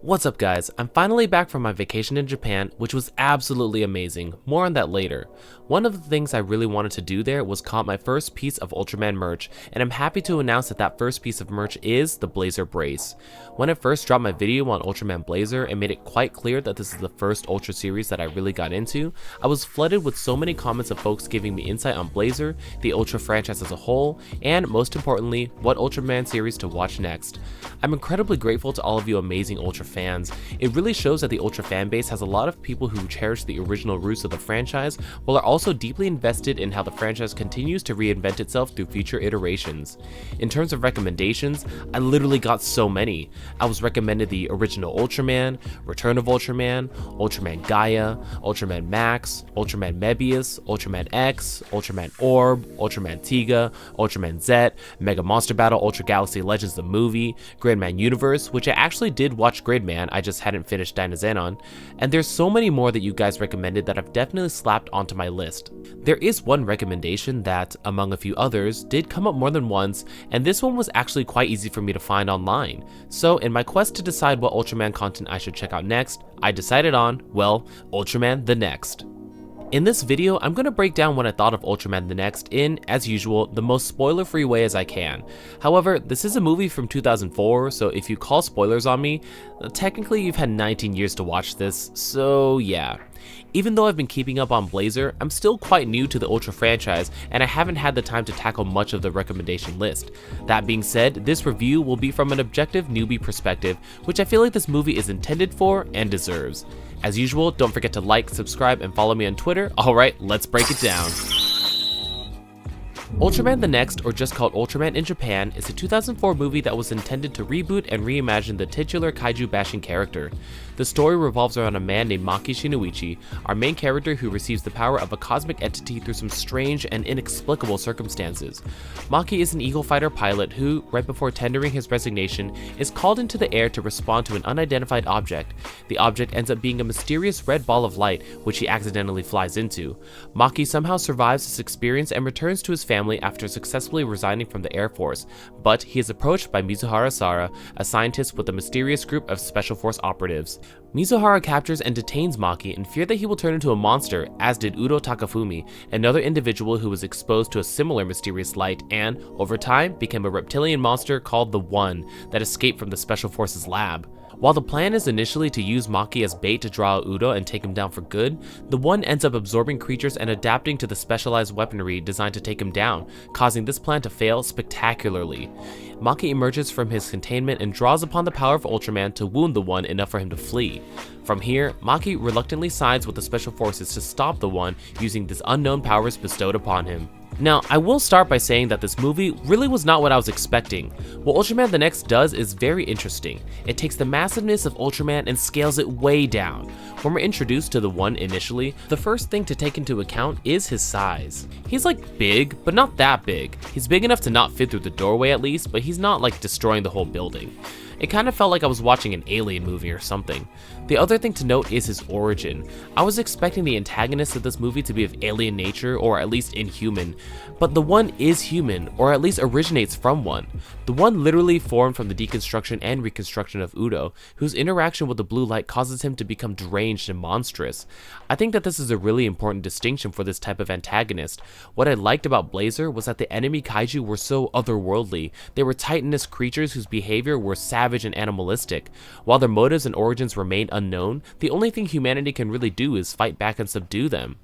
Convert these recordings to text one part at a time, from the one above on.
What's up guys, I'm finally back from my vacation in Japan, which was absolutely amazing. More on that later. One of the things I really wanted to do there was comp my first piece of Ultraman merch, and I'm happy to announce that that first piece of merch is the Blazer brace. When I first dropped my video on Ultraman Blazer and made it quite clear that this is the first Ultra series that I really got into, I was flooded with so many comments of folks giving me insight on Blazer, the Ultra franchise as a whole, and most importantly, what Ultraman series to watch next. I'm incredibly grateful to all of you amazing Ultra fans. It really shows that the Ultra fanbase has a lot of people who cherish the original roots of the franchise while are also deeply invested in how the franchise continues to reinvent itself through future iterations. In terms of recommendations, I literally got so many. I was recommended the original Ultraman, Return of Ultraman, Ultraman Gaia, Ultraman Max, Ultraman Mebius, Ultraman X, Ultraman Orb, Ultraman Tiga, Ultraman Z, Mega Monster Battle Ultra Galaxy Legends the movie, Gridman Universe, which I actually did watch Gridman, I just hadn't finished Dynazenon, and there's so many more that you guys recommended that I've definitely slapped onto my list. There is one recommendation that, among a few others, did come up more than once, and this one was actually quite easy for me to find online. So in my quest to decide what Ultraman content I should check out next, I decided on, well, Ultraman the Next. In this video, I'm going to break down what I thought of Ultraman the Next in, as usual, the most spoiler-free way as I can. However, this is a movie from 2004, so if you call spoilers on me, technically you've had 19 years to watch this, so yeah. Even though I've been keeping up on Blazer, I'm still quite new to the Ultra franchise, and I haven't had the time to tackle much of the recommendation list. That being said, this review will be from an objective newbie perspective, which I feel like this movie is intended for and deserves. As usual, don't forget to like, subscribe, and follow me on Twitter. Alright, let's break it down. Ultraman the Next, or just called Ultraman in Japan, is a 2004 movie that was intended to reboot and reimagine the titular kaiju-bashing character. The story revolves around a man named Maki Shinoichi, our main character who receives the power of a cosmic entity through some strange and inexplicable circumstances. Maki is an Eagle Fighter pilot who, right before tendering his resignation, is called into the air to respond to an unidentified object. The object ends up being a mysterious red ball of light, which he accidentally flies into. Maki somehow survives this experience and returns to his family after successfully resigning from the Air Force, but he is approached by Mizuhara Sara, a scientist with a mysterious group of Special Force operatives. Mizuhara captures and detains Maki in fear that he will turn into a monster, as did Udo Takafumi, another individual who was exposed to a similar mysterious light and, over time, became a reptilian monster called the One that escaped from the Special Forces lab. While the plan is initially to use Maki as bait to draw out Udo and take him down for good, the One ends up absorbing creatures and adapting to the specialized weaponry designed to take him down, causing this plan to fail spectacularly. Maki emerges from his containment and draws upon the power of Ultraman to wound the One enough for him to flee. From here, Maki reluctantly sides with the Special Forces to stop the One using these unknown powers bestowed upon him. Now, I will start by saying that this movie really was not what I was expecting. What Ultraman the Next does is very interesting. It takes the massiveness of Ultraman and scales it way down. When we're introduced to the One initially, the first thing to take into account is his size. He's like big, but not that big. He's big enough to not fit through the doorway at least, but he's not like destroying the whole building. It kind of felt like I was watching an alien movie or something. The other thing to note is his origin. I was expecting the antagonist of this movie to be of alien nature or at least inhuman, but the One is human, or at least originates from one. The One literally formed from the deconstruction and reconstruction of Udo, whose interaction with the blue light causes him to become deranged and monstrous. I think that this is a really important distinction for this type of antagonist. What I liked about Blazer was that the enemy kaiju were so otherworldly. They were titanous creatures whose behavior were savage and animalistic. While their motives and origins remain unknown, the only thing humanity can really do is fight back and subdue them.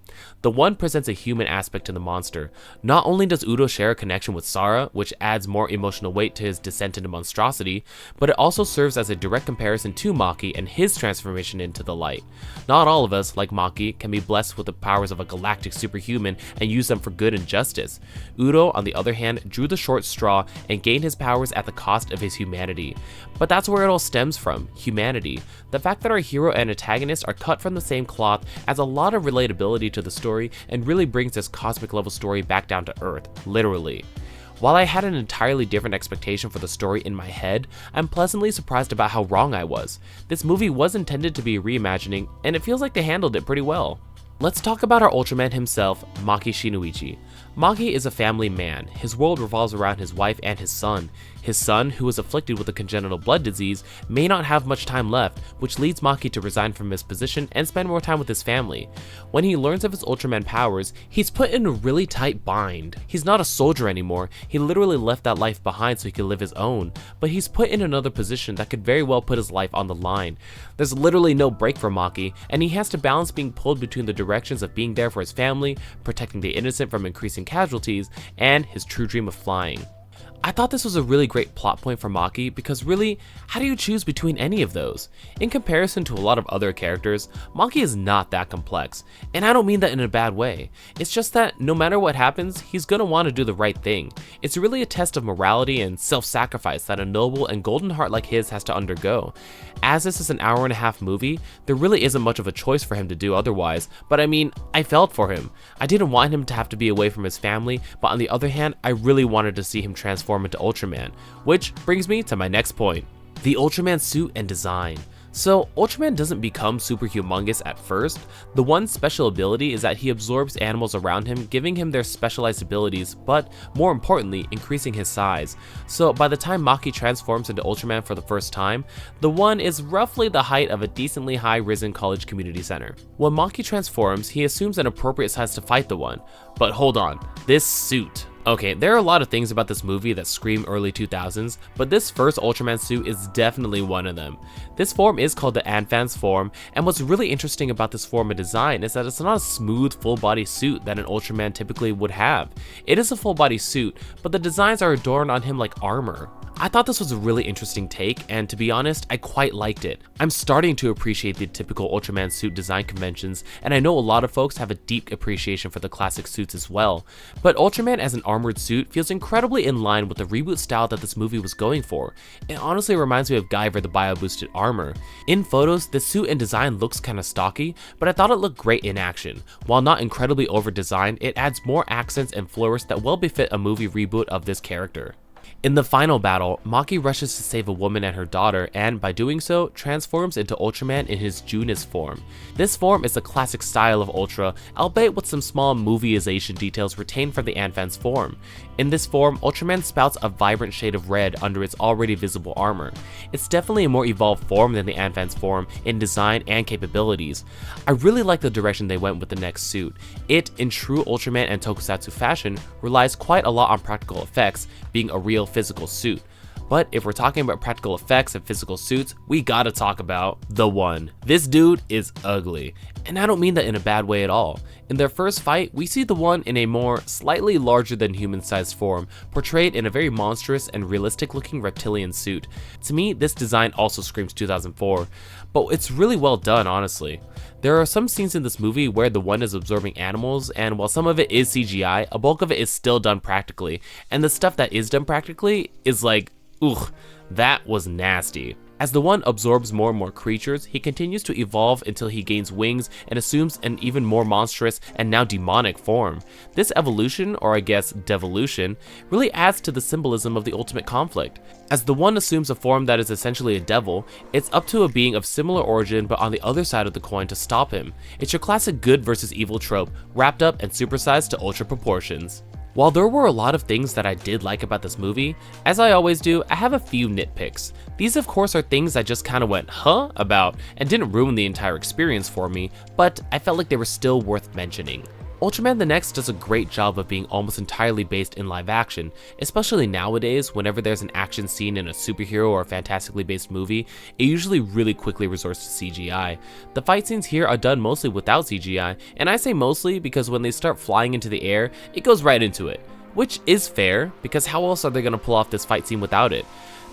The One presents a human aspect to the monster. Not only does Udo share a connection with Sara, which adds more emotional weight to his descent into monstrosity, but it also serves as a direct comparison to Maki and his transformation into the light. Not all of us, like Maki, can be blessed with the powers of a galactic superhuman and use them for good and justice. Udo, on the other hand, drew the short straw and gained his powers at the cost of his humanity. But that's where it all stems from, humanity. The fact that our hero and antagonist are cut from the same cloth adds a lot of relatability to the story and really brings this cosmic level story back down to earth, literally. While I had an entirely different expectation for the story in my head, I'm pleasantly surprised about how wrong I was. This movie was intended to be a reimagining, and it feels like they handled it pretty well. Let's talk about our Ultraman himself, Maki Shinoichi. Maki is a family man. His world revolves around his wife and his son. His son, who is afflicted with a congenital blood disease, may not have much time left, which leads Maki to resign from his position and spend more time with his family. When he learns of his Ultraman powers, he's put in a really tight bind. He's not a soldier anymore, he literally left that life behind so he could live his own, but he's put in another position that could very well put his life on the line. There's literally no break for Maki, and he has to balance being pulled between the directions of being there for his family, protecting the innocent from increasing casualties, and his true dream of flying. I thought this was a really great plot point for Maki because really, how do you choose between any of those? In comparison to a lot of other characters, Maki is not that complex, and I don't mean that in a bad way. It's just that no matter what happens, he's gonna want to do the right thing. It's really a test of morality and self-sacrifice that a noble and golden heart like his has to undergo. As this is an hour-and-a-half movie, there really isn't much of a choice for him to do otherwise, but I mean, I felt for him. I didn't want him to have to be away from his family, but on the other hand, I really wanted to see him transform into Ultraman, which brings me to my next point. The Ultraman suit and design. So, Ultraman doesn't become super humongous at first. The one special ability is that he absorbs animals around him, giving him their specialized abilities, but more importantly, increasing his size. So, by the time Maki transforms into Ultraman for the first time, the one is roughly the height of a decently high-risen college community center. When Maki transforms, he assumes an appropriate size to fight the one. But hold on, this suit. Okay, there are a lot of things about this movie that scream early 2000s, but this first Ultraman suit is definitely one of them. This form is called the Anfan's form, and what's really interesting about this form of design is that it's not a smooth full-body suit that an Ultraman typically would have. It is a full-body suit, but the designs are adorned on him like armor. I thought this was a really interesting take, and to be honest, I quite liked it. I'm starting to appreciate the typical Ultraman suit design conventions, and I know a lot of folks have a deep appreciation for the classic suits as well, but Ultraman as an armored suit feels incredibly in line with the reboot style that this movie was going for. It honestly reminds me of Guyver the bio-boosted armor. In photos, the suit and design looks kinda stocky, but I thought it looked great in action. While not incredibly over-designed, it adds more accents and flourishes that well befit a movie reboot of this character. In the final battle, Maki rushes to save a woman and her daughter, and by doing so, transforms into Ultraman in his Junus form. This form is the classic style of Ultra, albeit with some small movieization details retained from the Anfan's form. In this form, Ultraman spouts a vibrant shade of red under its already visible armor. It's definitely a more evolved form than the Anfan's form in design and capabilities. I really like the direction they went with the next suit. It, in true Ultraman and Tokusatsu fashion, relies quite a lot on practical effects, being a real physical suit. But if we're talking about practical effects and physical suits, we gotta talk about the One. This dude is ugly, and I don't mean that in a bad way at all. In their first fight, we see the One in a more slightly larger than human-sized form, portrayed in a very monstrous and realistic looking reptilian suit. To me, this design also screams 2004, but it's really well done, honestly. There are some scenes in this movie where the One is absorbing animals, and while some of it is CGI, a bulk of it is still done practically, and the stuff that is done practically is like, ugh, that was nasty. As the One absorbs more and more creatures, he continues to evolve until he gains wings and assumes an even more monstrous and now demonic form. This evolution, or I guess devolution, really adds to the symbolism of the ultimate conflict. As the One assumes a form that is essentially a devil, it's up to a being of similar origin but on the other side of the coin to stop him. It's your classic good versus evil trope, wrapped up and supersized to ultra proportions. While there were a lot of things that I did like about this movie, as I always do, I have a few nitpicks. These of course are things I just kinda went, huh? about, and didn't ruin the entire experience for me, but I felt like they were still worth mentioning. Ultraman the Next does a great job of being almost entirely based in live action, especially nowadays whenever there's an action scene in a superhero or a fantastically based movie, it usually really quickly resorts to CGI. The fight scenes here are done mostly without CGI, and I say mostly because when they start flying into the air, it goes right into it. Which is fair, because how else are they going to pull off this fight scene without it?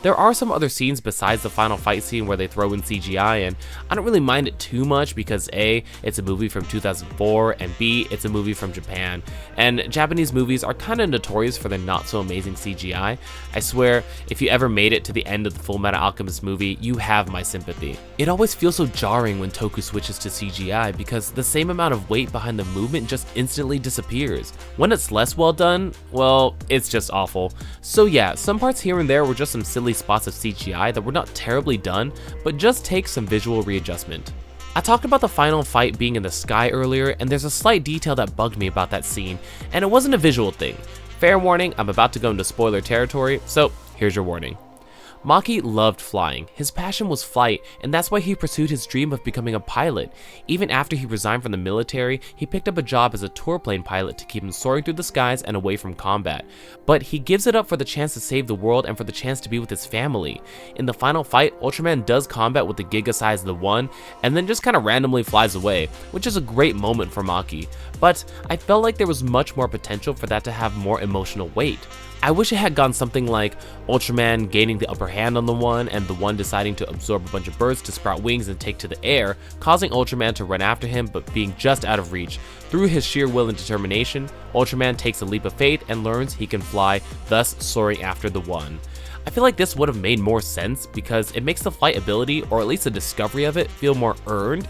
There are some other scenes besides the final fight scene where they throw in CGI, and I don't really mind it too much because A, it's a movie from 2004, and B, it's a movie from Japan, and Japanese movies are kinda notorious for their not so amazing CGI. I swear, if you ever made it to the end of the Fullmetal Alchemist movie, you have my sympathy. It always feels so jarring when Toku switches to CGI because the same amount of weight behind the movement just instantly disappears. When it's less well done, well, it's just awful. So yeah, some parts here and there were just some silly spots of CGI that were not terribly done, but just take some visual readjustment. I talked about the final fight being in the sky earlier, and there's a slight detail that bugged me about that scene, and it wasn't a visual thing. Fair warning, I'm about to go into spoiler territory, so here's your warning. Maki loved flying. His passion was flight, and that's why he pursued his dream of becoming a pilot. Even after he resigned from the military, he picked up a job as a tour plane pilot to keep him soaring through the skies and away from combat. But he gives it up for the chance to save the world and for the chance to be with his family. In the final fight, Ultraman does combat with the Giga-sized The One, and then just kind of randomly flies away, which is a great moment for Maki. But I felt like there was much more potential for that to have more emotional weight. I wish it had gone something like Ultraman gaining the upper hand on The One and The One deciding to absorb a bunch of birds to sprout wings and take to the air, causing Ultraman to run after him but being just out of reach. Through his sheer will and determination, Ultraman takes a leap of faith and learns he can fly, thus soaring after The One. I feel like this would have made more sense because it makes the flight ability, or at least the discovery of it, feel more earned.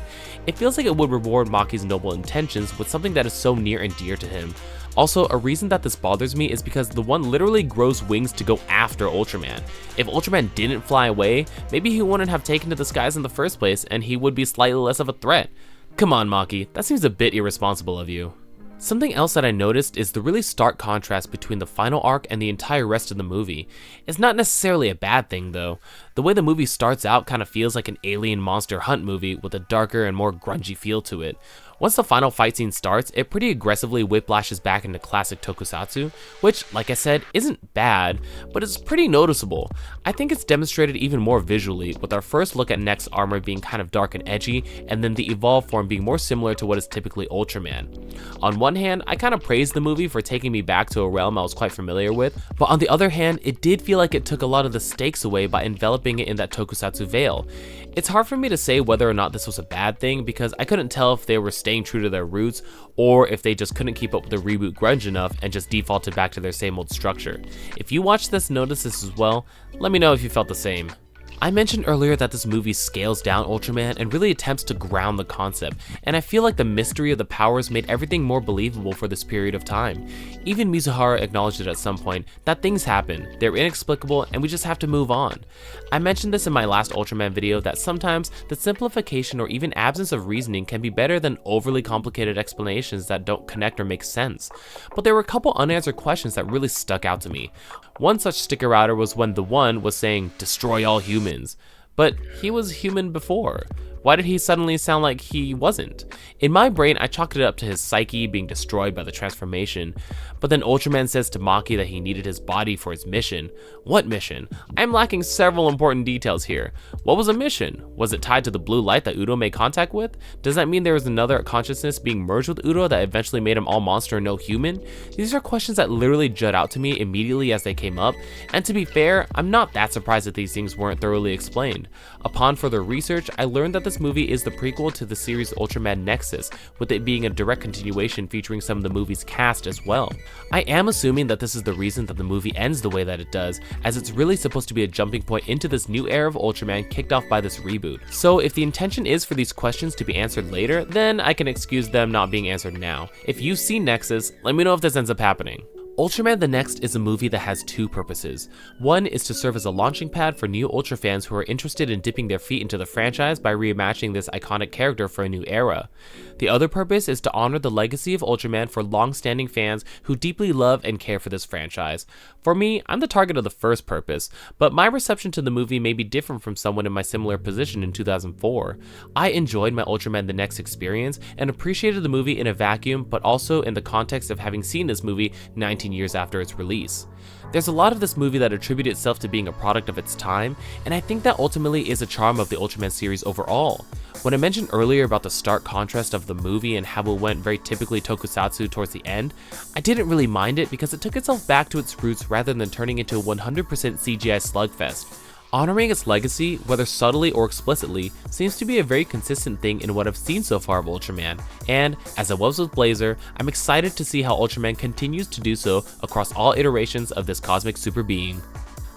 It feels like it would reward Maki's noble intentions with something that is so near and dear to him. Also, a reason that this bothers me is because The One literally grows wings to go after Ultraman. If Ultraman didn't fly away, maybe he wouldn't have taken to the skies in the first place and he would be slightly less of a threat. Come on, Maki, that seems a bit irresponsible of you. Something else that I noticed is the really stark contrast between the final arc and the entire rest of the movie. It's not necessarily a bad thing though. The way the movie starts out kind of feels like an alien monster hunt movie with a darker and more grungy feel to it. Once the final fight scene starts, it pretty aggressively whiplashes back into classic tokusatsu, which, like I said, isn't bad, but it's pretty noticeable. I think it's demonstrated even more visually, with our first look at Neck's armor being kind of dark and edgy, and then the evolved form being more similar to what is typically Ultraman. On one hand, I kind of praised the movie for taking me back to a realm I was quite familiar with, but on the other hand, it did feel like it took a lot of the stakes away by enveloping it in that tokusatsu veil. It's hard for me to say whether or not this was a bad thing because I couldn't tell if they were staying true to their roots or if they just couldn't keep up with the reboot grunge enough and just defaulted back to their same old structure. If you watched this and noticed this as well, let me know if you felt the same. I mentioned earlier that this movie scales down Ultraman and really attempts to ground the concept, and I feel like the mystery of the powers made everything more believable for this period of time. Even Mizuhara acknowledged it at some point, that things happen, they're inexplicable, and we just have to move on. I mentioned this in my last Ultraman video that sometimes the simplification or even absence of reasoning can be better than overly complicated explanations that don't connect or make sense. But there were a couple unanswered questions that really stuck out to me. One such sticker outer was when The One was saying, "Destroy all humans," but he was human before. Why did he suddenly sound like he wasn't? In my brain, I chalked it up to his psyche being destroyed by the transformation, but then Ultraman says to Maki that he needed his body for his mission. What mission? I'm lacking several important details here. What was a mission? Was it tied to the blue light that Udo made contact with? Does that mean there was another consciousness being merged with Udo that eventually made him all monster and no human? These are questions that literally jut out to me immediately as they came up, and to be fair, I'm not that surprised that these things weren't thoroughly explained. Upon further research, I learned that this movie is the prequel to the series Ultraman Nexus, with it being a direct continuation featuring some of the movie's cast as well. I am assuming that this is the reason that the movie ends the way that it does, as it's really supposed to be a jumping point into this new era of Ultraman kicked off by this reboot. So if the intention is for these questions to be answered later, then I can excuse them not being answered now. If you've seen Nexus, let me know if this ends up happening. Ultraman the Next is a movie that has two purposes. One is to serve as a launching pad for new Ultra fans who are interested in dipping their feet into the franchise by reimagining this iconic character for a new era. The other purpose is to honor the legacy of Ultraman for long-standing fans who deeply love and care for this franchise. For me, I'm the target of the first purpose, but my reception to the movie may be different from someone in my similar position in 2004. I enjoyed my Ultraman the Next experience and appreciated the movie in a vacuum, but also in the context of having seen this movie 19 years after its release. There's a lot of this movie that attributes itself to being a product of its time, and I think that ultimately is a charm of the Ultraman series overall. When I mentioned earlier about the stark contrast of the movie and how it went very typically tokusatsu towards the end, I didn't really mind it because it took itself back to its roots rather than turning into a 100% CGI slugfest. Honoring its legacy, whether subtly or explicitly, seems to be a very consistent thing in what I've seen so far of Ultraman, and, as I was with Blazer, I'm excited to see how Ultraman continues to do so across all iterations of this cosmic super being.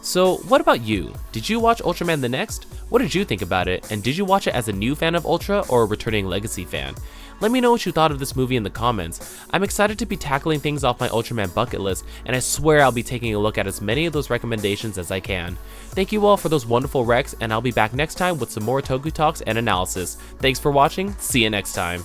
So, what about you? Did you watch Ultraman the Next? What did you think about it, and did you watch it as a new fan of Ultra or a returning Legacy fan? Let me know what you thought of this movie in the comments. I'm excited to be tackling things off my Ultraman bucket list, and I swear I'll be taking a look at as many of those recommendations as I can. Thank you all for those wonderful recs, and I'll be back next time with some more Otaku Talks and analysis. Thanks for watching, see you next time.